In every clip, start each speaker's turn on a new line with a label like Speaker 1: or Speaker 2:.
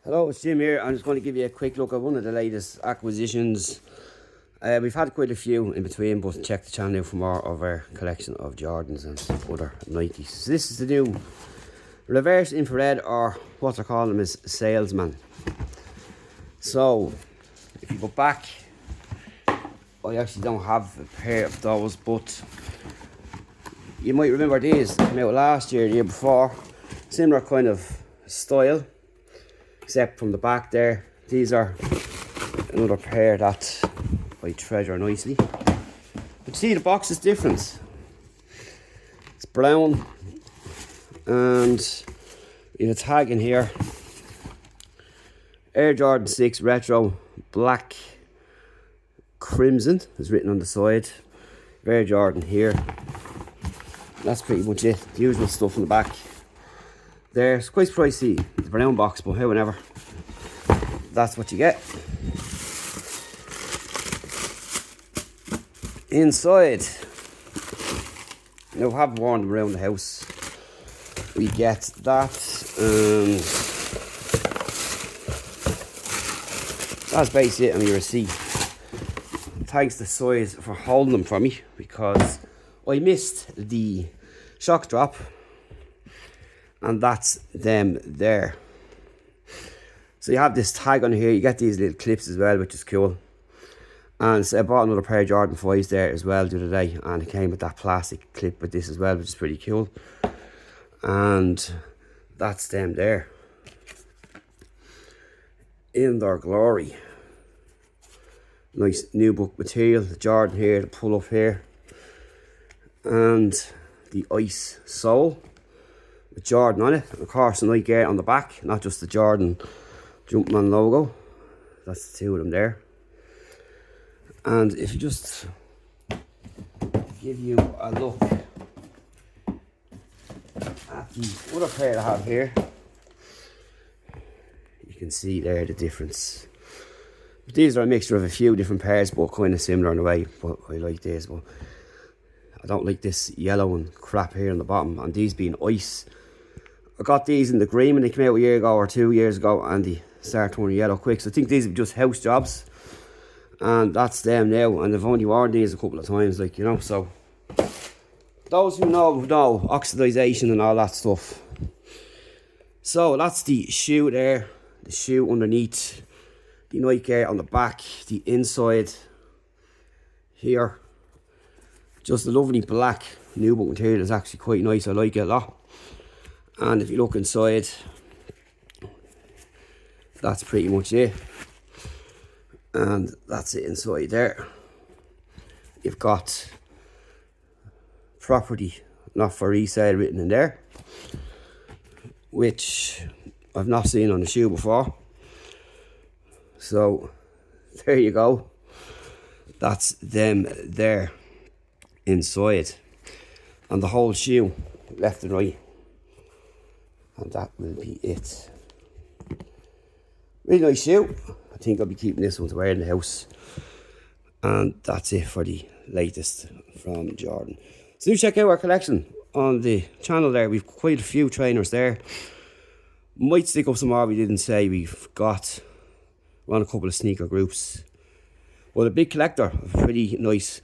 Speaker 1: Hello, it's Jim here. I'm just going to give you a quick look at one of the latest acquisitions. We've had quite a few in between, but check the channel for more of our collection of Jordans and other Nikes. So this is the new reverse infrared, or what they're calling them is salesman. So if you go back, I actually don't have a pair of those, but you might remember these came out last year, the year before. Similar kind of style, except from the back there. These are another pair that I treasure nicely. But see, the box is different. It's brown and we have a tag in here. Air Jordan 6 Retro, black crimson is written on the side. Air Jordan here. That's pretty much it. The usual stuff in the back. It's quite pricey, the brown box, but however, that's what you get. Inside, now I have worn them around the house. We get that, that's basically it on your receipt. Thanks to Size for holding them for me, because I missed the shock drop. And that's them there. So you have this tag on here. You get these little clips as well, which is cool. And so I bought another pair of Jordan 5s there as well the other day, and it came with that plastic clip with this as well, which is pretty cool. And that's them there in their glory. Nice nubuck material. The Jordan here, the pull up here, and the ice sole with Jordan on it, and of course the Nike Air on the back, not just the Jordan Jumpman logo. That's the two of them there. And if you just give you a look at the other pair I have here, you can see there the difference. These are a mixture of a few different pairs, but kind of similar in a way. But I like this, but I don't like this yellow and crap here on the bottom, and these being ice. I got these in the green when they came out a year ago or 2 years ago, and they started turning yellow quick. So I think these are just house jobs, and that's them now. And I've only worn these a couple of times, like, you know. So those who know oxidization and all that stuff. So that's the shoe there, the shoe underneath, the Nike Air on the back, the inside here. Just a lovely black nubuck material. Is actually quite nice. I like it a lot. And if you look inside, that's pretty much it. And that's it inside there. You've got property not for resale written in there, which I've not seen on the shoe before. So there you go. That's them there inside, and the whole shoe left and right, and that will be it. Really nice shoe. I think I'll be keeping this one to wear in the house. And that's it for the latest from Jordan. So do check out our collection on the channel there. We've quite a few trainers there. Might stick up some more we didn't say. We've got on a couple of sneaker groups. Well, a big collector, a pretty nice,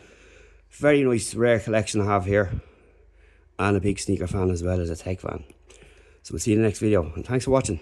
Speaker 1: very nice rare collection I have here, and a big sneaker fan as well as a tech fan. So we'll see you in the next video, and thanks for watching.